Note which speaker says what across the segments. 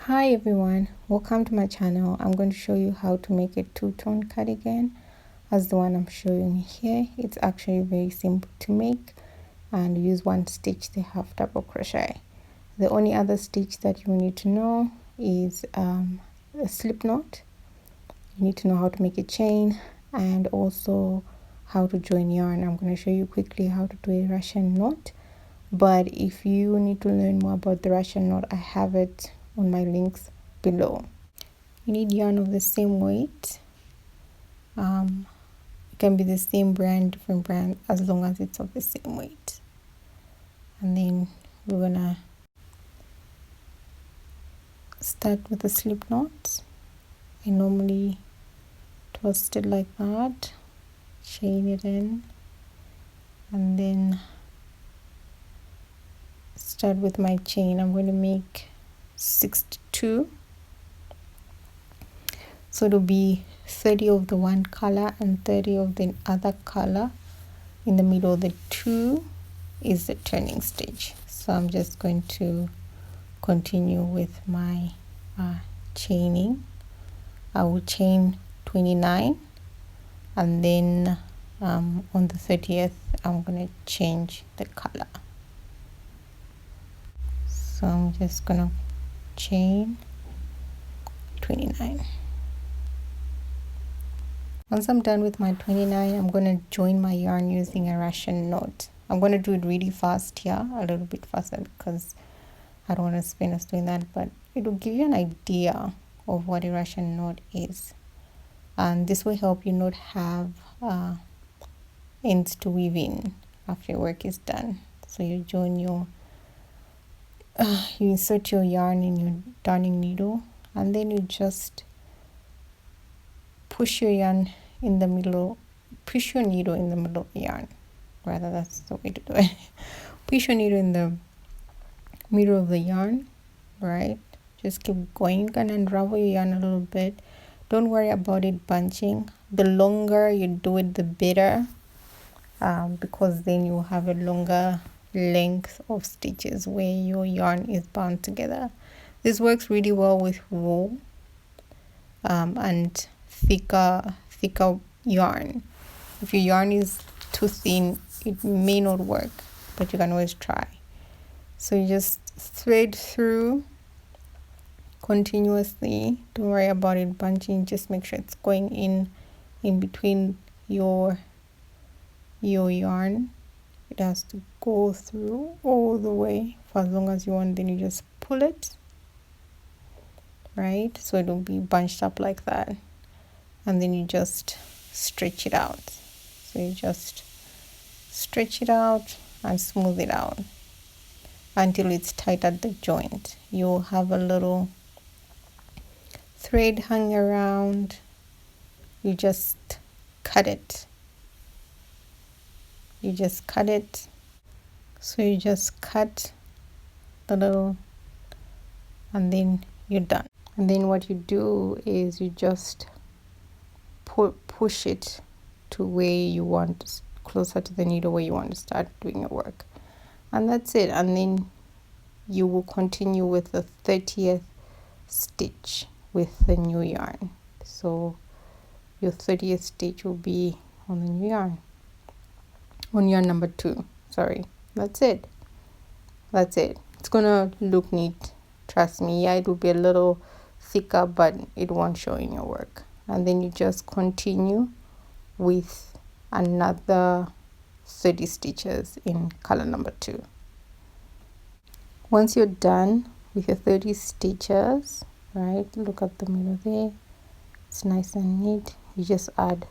Speaker 1: Hi everyone, welcome to my channel. I'm going to show you how to make a two-tone cardigan as the one I'm showing here. It's actually very simple to make and use one stitch to half double crochet. The only other stitch that you need to know is a slip knot. You need to know how to make a chain and also how to join yarn. I'm going to show you quickly how to do a Russian knot, but if you need to learn more about the Russian knot, I have it on my links below. You need yarn of the same weight. It can be the same brand, different brand, as long as it's of the same weight. And then we're gonna start with a slip knot. I normally twist it like that, chain it in, and then start with my chain. I'm going to make 62, so it'll be 30 of the one color and 30 of the other color. In the middle of the two is the turning stitch, so I'm just going to continue with my chaining. I will chain 29, and then on the 30th I'm going to change the color. So I'm just gonna chain 29. Once I'm done with my 29, I'm gonna join my yarn using a Russian knot. I'm gonna do it really fast here, a little bit faster, because I don't want to spend us doing that, but it will give you an idea of what a Russian knot is, and this will help you not have ends to weave in after your work is done. So you join your you insert your yarn in your darning needle, and then you just push your yarn in the middle, push your needle in the middle of the yarn, rather that's the way to do it. Push your needle in the middle of the yarn, right? Just keep going. You can unravel your yarn a little bit. Don't worry about it bunching. The longer you do it, the better, because then you have a longer length of stitches where your yarn is bound together. This works really well with wool and thicker yarn. If your yarn is too thin, it may not work, but you can always try. So you just thread through continuously. Don't worry about it bunching, just make sure it's going in between your yarn. It has to go through all the way for as long as you want, then you just pull it, right? So it'll be bunched up like that, and then you just stretch it out. So you just stretch it out and smooth it out until it's tight at the joint. You'll have a little thread hang around. You just cut it. You just cut it. So you just cut the little, and then you're done. And then what you do is you just push it to where you want, closer to the needle where you want to start doing your work, and that's it. And then you will continue with the 30th stitch with the new yarn. So your 30th stitch will be on the new yarn, on yarn number 2, sorry. That's it. It's gonna look neat, trust me. Yeah, it will be a little thicker, but it won't show in your work. And then you just continue with another 30 stitches in color number 2. Once you're done with your 30 stitches, right, look at the middle there, it's nice and neat. You just add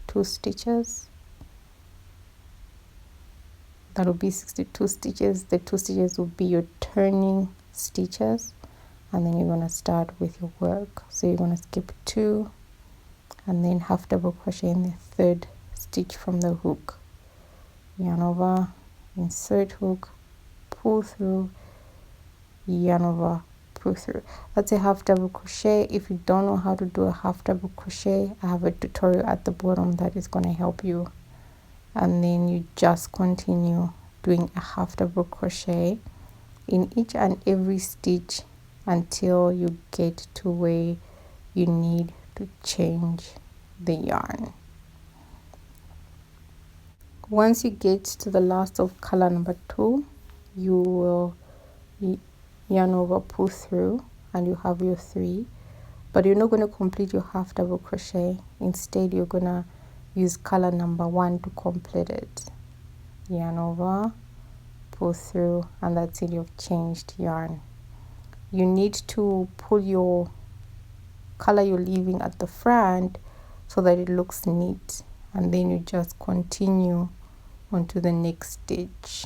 Speaker 1: 2 stitches. That will be 62 stitches. The 2 stitches will be your turning stitches, and then you're going to start with your work. So you're going to skip 2 and then half double crochet in the 3rd stitch from the hook, yarn over, insert hook, pull through, yarn over, pull through. That's a half double crochet. If you don't know how to do a half double crochet, I have a tutorial at the bottom that is going to help you. And then you just continue doing a half double crochet in each and every stitch until you get to where you need to change the yarn. Once you get to the last of color number 2, you will yarn over, pull through, and you have your 3, but you're not going to complete your half double crochet. Instead, you're going to use color number 1 to complete it. Yarn over, pull through, and that's it, you've changed yarn. You need to pull your color you're leaving at the front so that it looks neat, and then you just continue onto the next stitch,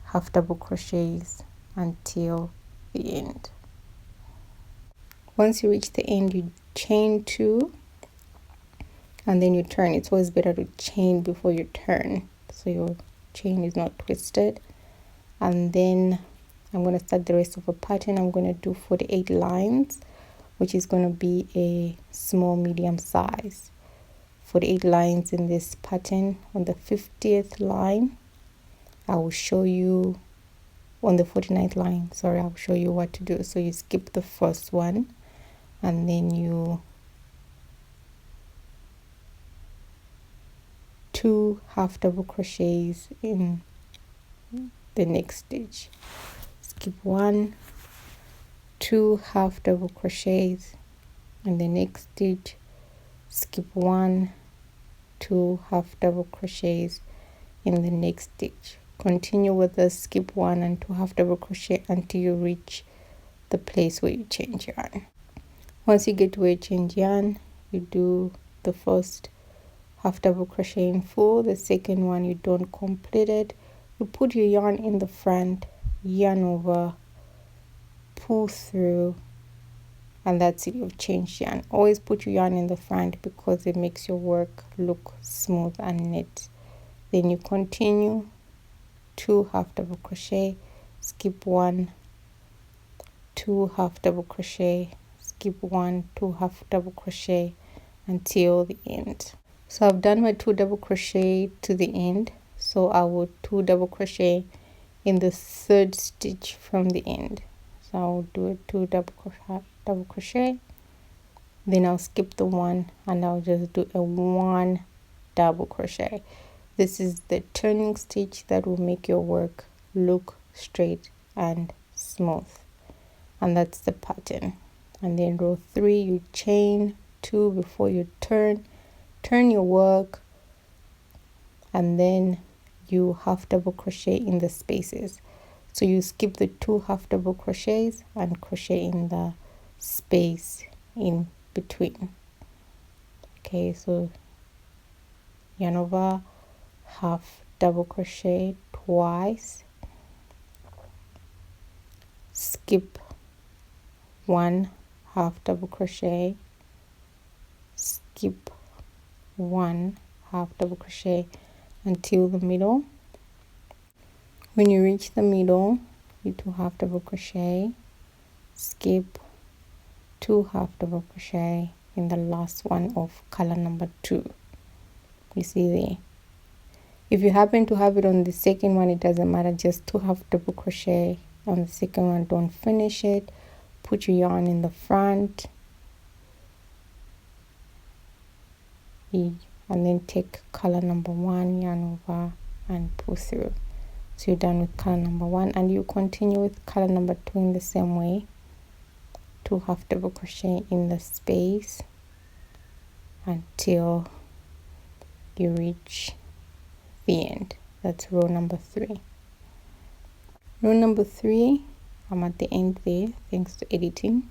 Speaker 1: half double crochets until the end. Once you reach the end, you chain 2 and then you turn. It's always better to chain before you turn so your chain is not twisted. And then I'm going to start the rest of the pattern. I'm going to do 48 lines, which is going to be a small medium size. 48 lines in this pattern. On the 50th line, I will show you, on the 49th line, sorry, I'll show you what to do. So you skip the first one, and then you 2 half double crochets in the next stitch. Skip 1, 2 half double crochets in the next stitch. Skip 1, 2 half double crochets in the next stitch. Continue with the skip 1 and 2 half double crochet until you reach the place where you change yarn. Once you get to where you change yarn, you do the first half double crochet in full. The second one, you don't complete it. You put your yarn in the front, yarn over, pull through, and that's it, you've changed yarn. Always put your yarn in the front because it makes your work look smooth and neat. Then you continue 2 half double crochet, skip 1, 2 half double crochet, skip 1, 2 half double crochet until the end. So I've done my 2 double crochet to the end, so I will 2 double crochet in the 3rd stitch from the end. So I'll do a 2 double crochet, then I'll skip the 1 and I'll just do a 1 double crochet. This is the turning stitch that will make your work look straight and smooth, and that's the pattern. And then row 3, you chain 2 before you turn your work, and then you half double crochet in the spaces. So you skip the 2 half double crochets and crochet in the space in between. Okay, so yarn over, half double crochet twice, skip 1 half double crochet, skip 1 half double crochet until the middle. When you reach the middle, you 2 half double crochet, skip 2 half double crochet in the last one of color number 2. You see there. If you happen to have it on the second one, it doesn't matter, just 2 half double crochet on the second one. Don't finish it. Put your yarn in the front and then take color number 1, yarn over and pull through. So you're done with color number 1, and you continue with color number 2 in the same way. 2 half double crochet in the space until you reach the end. That's row number 3. Row number 3, I'm at the end there thanks to editing.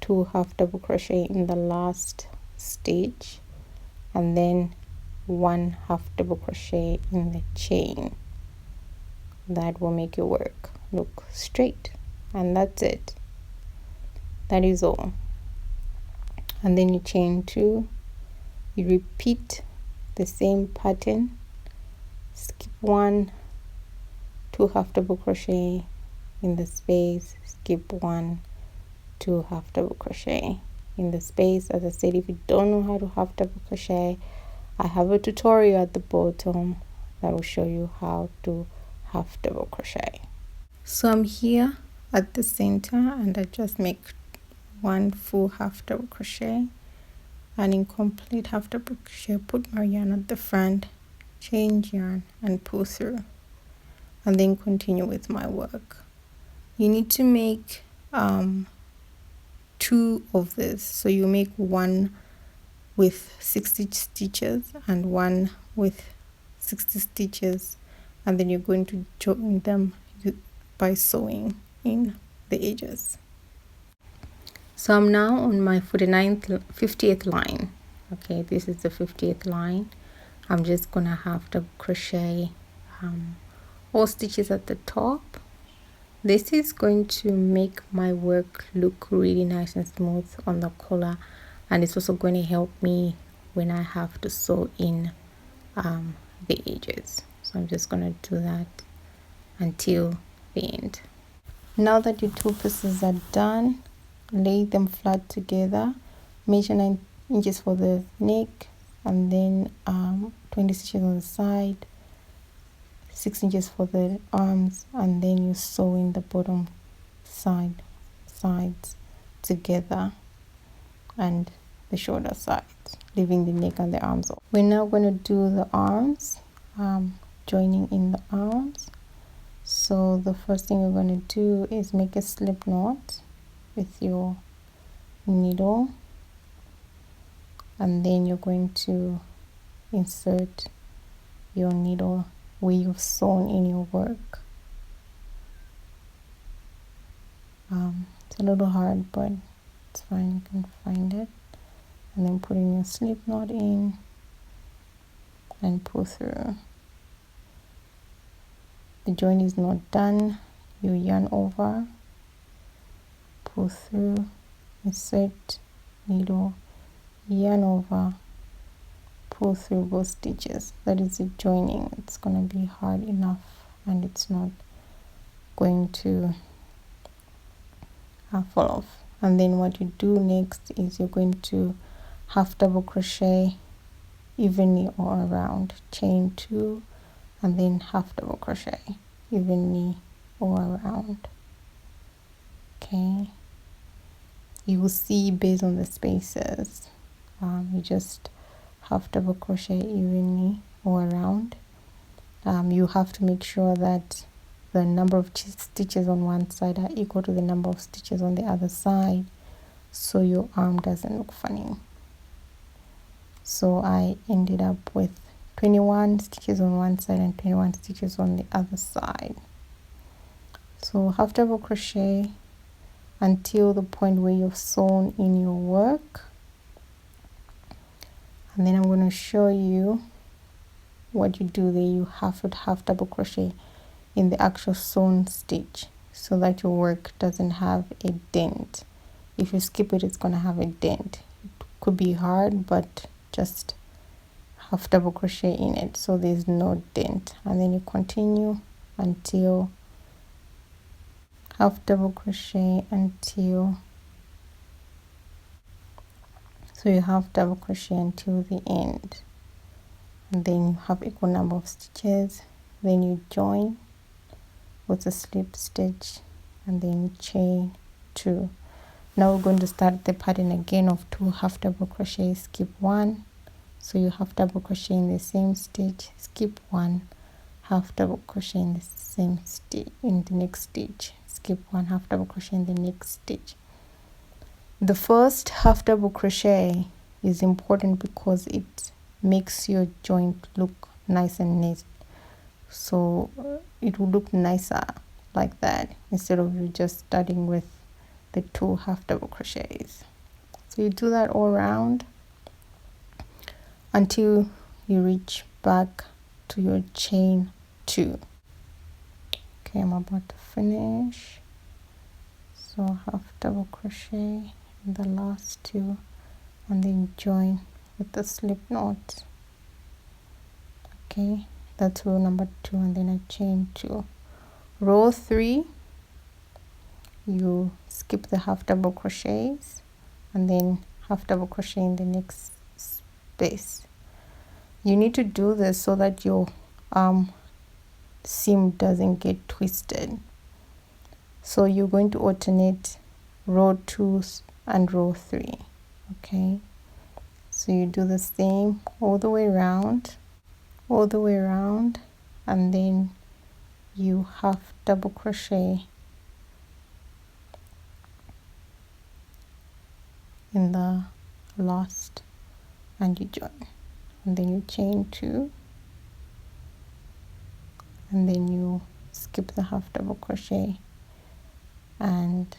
Speaker 1: 2 half double crochet in the last stitch, and then 1 half double crochet in the chain. That will make your work look straight, and that's it. That is all. And then you chain 2, you repeat the same pattern, skip 1, 2 half double crochet in the space, skip 1, 2 half double crochet in the space. As I said, if you don't know how to half double crochet, I have a tutorial at the bottom that will show you how to half double crochet. So I'm here at the center, and I just make one full half double crochet, and in complete half double crochet put my yarn at the front, change yarn and pull through, and then continue with my work. You need to make 2 of this, so you make one with 60 stitches and one with 60 stitches, and then you're going to join them by sewing in the edges. So I'm now on my 50th line. Okay, this is the 50th line. I'm just gonna have to crochet 4 stitches at the top. This is going to make my work look really nice and smooth on the collar, and it's also going to help me when I have to sew in the edges. So I'm just going to do that until the end. Now that your 2 pieces are done, lay them flat together, measure 9 inches for the neck, and then 20 stitches on the side, 6 inches for the arms, and then you sew in the bottom sides together and the shoulder sides, leaving the neck and the arms off. We're now going to do the arms, joining in the arms. So the first thing you're going to do is make a slip knot with your needle, and then you're going to insert your needle where you've sewn in your work. It's a little hard, but it's fine, you can find it. And then putting your slip knot in and pull through. The joint is not done, you yarn over, pull through, insert needle, yarn over, pull through both stitches. That is the joining. It's going to be hard enough, and it's not going to fall off. And then what you do next is you're going to half double crochet evenly all around, chain 2, and then half double crochet evenly all around. Okay, you will see based on the spaces, you just half double crochet evenly all around. You have to make sure that the number of stitches on one side are equal to the number of stitches on the other side, so your arm doesn't look funny. So I ended up with 21 stitches on one side and 21 stitches on the other side. So half double crochet until the point where you've sewn in your work, and then I'm going to show you what you do there. You have to half double crochet in the actual sewn stitch so that your work doesn't have a dent. If you skip it, it's going to have a dent. It could be hard, but just half double crochet in it so there's no dent, and then you continue until half double crochet until, so you half double crochet until the end, and then you have equal number of stitches, then you join with a slip stitch, and then you chain 2. Now we're going to start the pattern again of 2 half double crochet, skip 1, so you half double crochet in the same stitch, skip 1, half double crochet in the same stitch in the next stitch, skip 1, half double crochet in the next stitch. The first half double crochet is important because it makes your joint look nice and neat, so it will look nicer like that instead of you just starting with the 2 half double crochets. So you do that all around until you reach back to your chain 2. Okay, I'm about to finish. So half double crochet in the last 2, and then join with the slip knot. Okay, that's row number 2, and then I chain 2. Row 3, you skip the half double crochets and then half double crochet in the next space. You need to do this so that your seam doesn't get twisted. So you're going to alternate row 2 and row 3. Okay, so you do the same all the way around, and then you half double crochet in the last, and you join, and then you chain 2, and then you skip the half double crochet and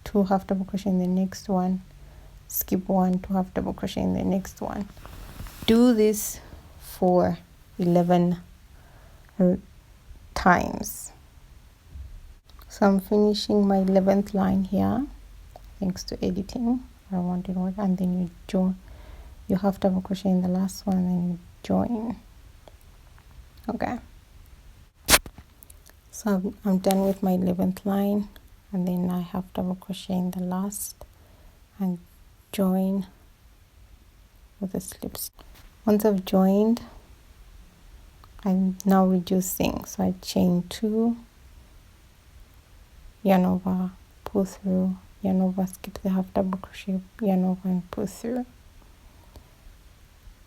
Speaker 1: 2 half double crochet in the next one, skip 1, 2 half double crochet in the next one. Do this for 11 times. So I'm finishing my 11th line here thanks to editing. I don't want it to work. And then you join, you half double crochet in the last one and you join. Okay, so I'm done with my 11th line, and then I half double crochet in the last and join with the slips. Once I've joined, I'm now reducing, so I chain 2, yarn over, pull through, yarn over, skip the half double crochet, yarn over and pull through.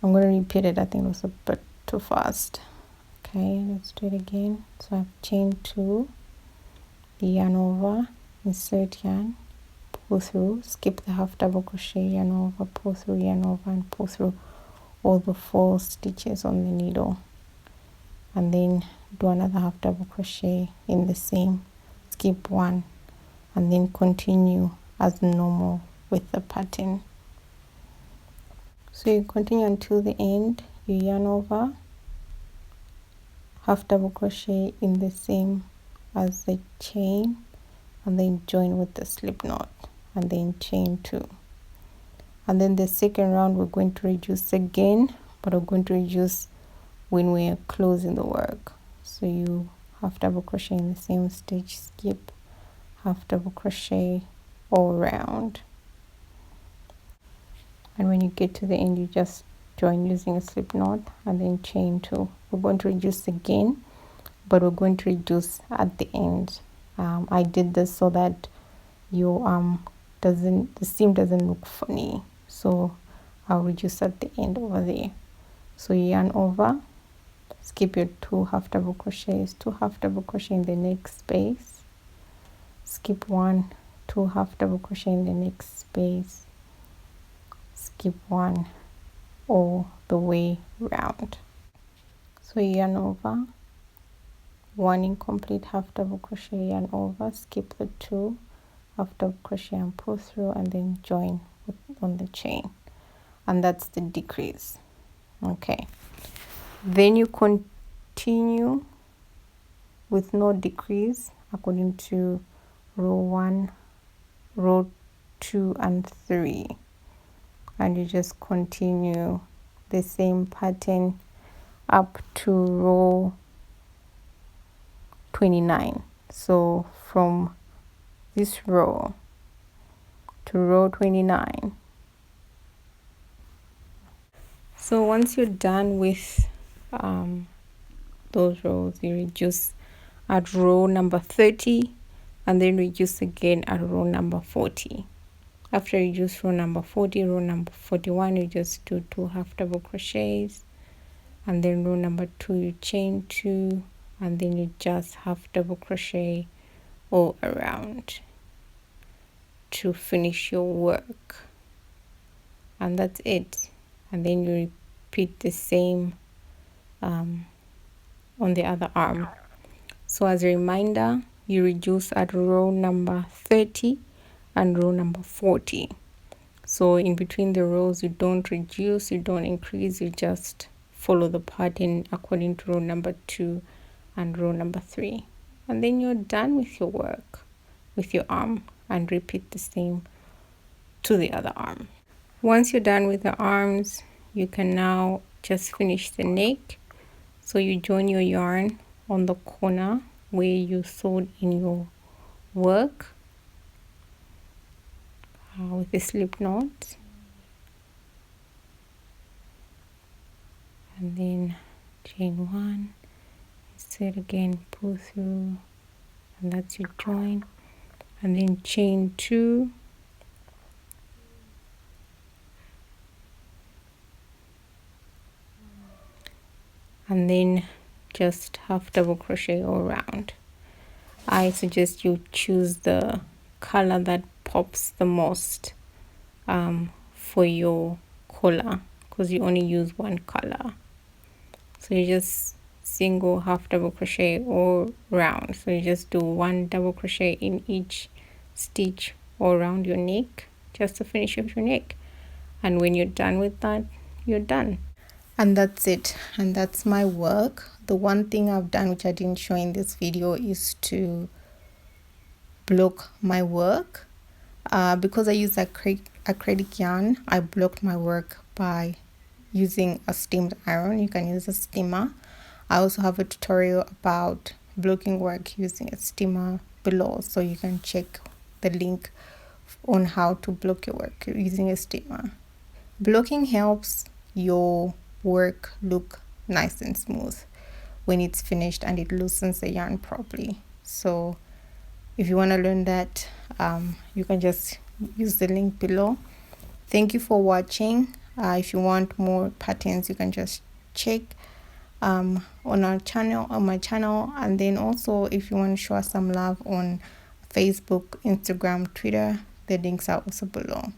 Speaker 1: I'm going to repeat it, I think it was a bit too fast. Okay, let's do it again. So I've chained 2, yarn over, insert yarn, pull through, skip the half double crochet, yarn over, pull through, yarn over and pull through all the 4 stitches on the needle, and then do another half double crochet in the same, skip 1, and then continue as normal with the pattern. So you continue until the end, you yarn over, half double crochet in the same as the chain, and then join with the slip knot, and then chain 2. And then the second round we're going to reduce again, but we're going to reduce when we're closing the work. So you half double crochet in the same stitch, skip, half double crochet all around, and when you get to the end you just join using a slip knot and then chain 2. We're going to reduce again, but we're going to reduce at the end. I did this so that your the seam doesn't look funny, so I'll reduce at the end over there. So yarn over, skip your 2 half double crochets, 2 half double crochet in the next space, skip 1, 2 half double crochet in the next space, skip 1 all the way round. So yarn over, 1 incomplete half double crochet, yarn over, skip the 2 half double crochet and pull through, and then join on the chain, and that's the decrease. Okay, then you continue with no decrease according to row 1, row 2 and 3, and you just continue the same pattern up to row 29. So from this row to row 29. So once you're done with those rows, you reduce at row number 30 and then reduce again at row number 40. After you reduce row number 40, row number 41, you just do 2 half double crochets, and then row number 2 you chain 2, and then you just half double crochet all around to finish your work, and that's it. And then you repeat the same on the other arm. So as a reminder, you reduce at row number 30 and row number 40. So in between the rows you don't reduce, you don't increase, you just follow the pattern according to row number 2 and row number 3, and then you're done with your work with your arm, and repeat the same to the other arm. Once you're done with the arms, you can now just finish the neck. So you join your yarn on the corner where you sewed in your work with a slip knot, and then chain 1, it again, pull through, and that's your join, and then chain 2, and then just half double crochet all around. I suggest you choose the color that pops the most for your collar, because you only use one color. So you just single half double crochet all round. So you just do 1 double crochet in each stitch all around your neck, just to finish off your neck. And when you're done with that, you're done. And that's it, and that's my work. The one thing I've done which I didn't show in this video is to block my work. Because I use acrylic yarn, I blocked my work by using a steamed iron. You can use a steamer. I also have a tutorial about blocking work using a steamer below, so you can check the link on how to block your work using a steamer. Blocking helps your work look nice and smooth when it's finished, and it loosens the yarn properly. So if you want to learn that, you can just use the link below. Thank you for watching. If you want more patterns, you can just check on my channel, and then also if you want to show us some love on Facebook, Instagram, Twitter, the links are also below.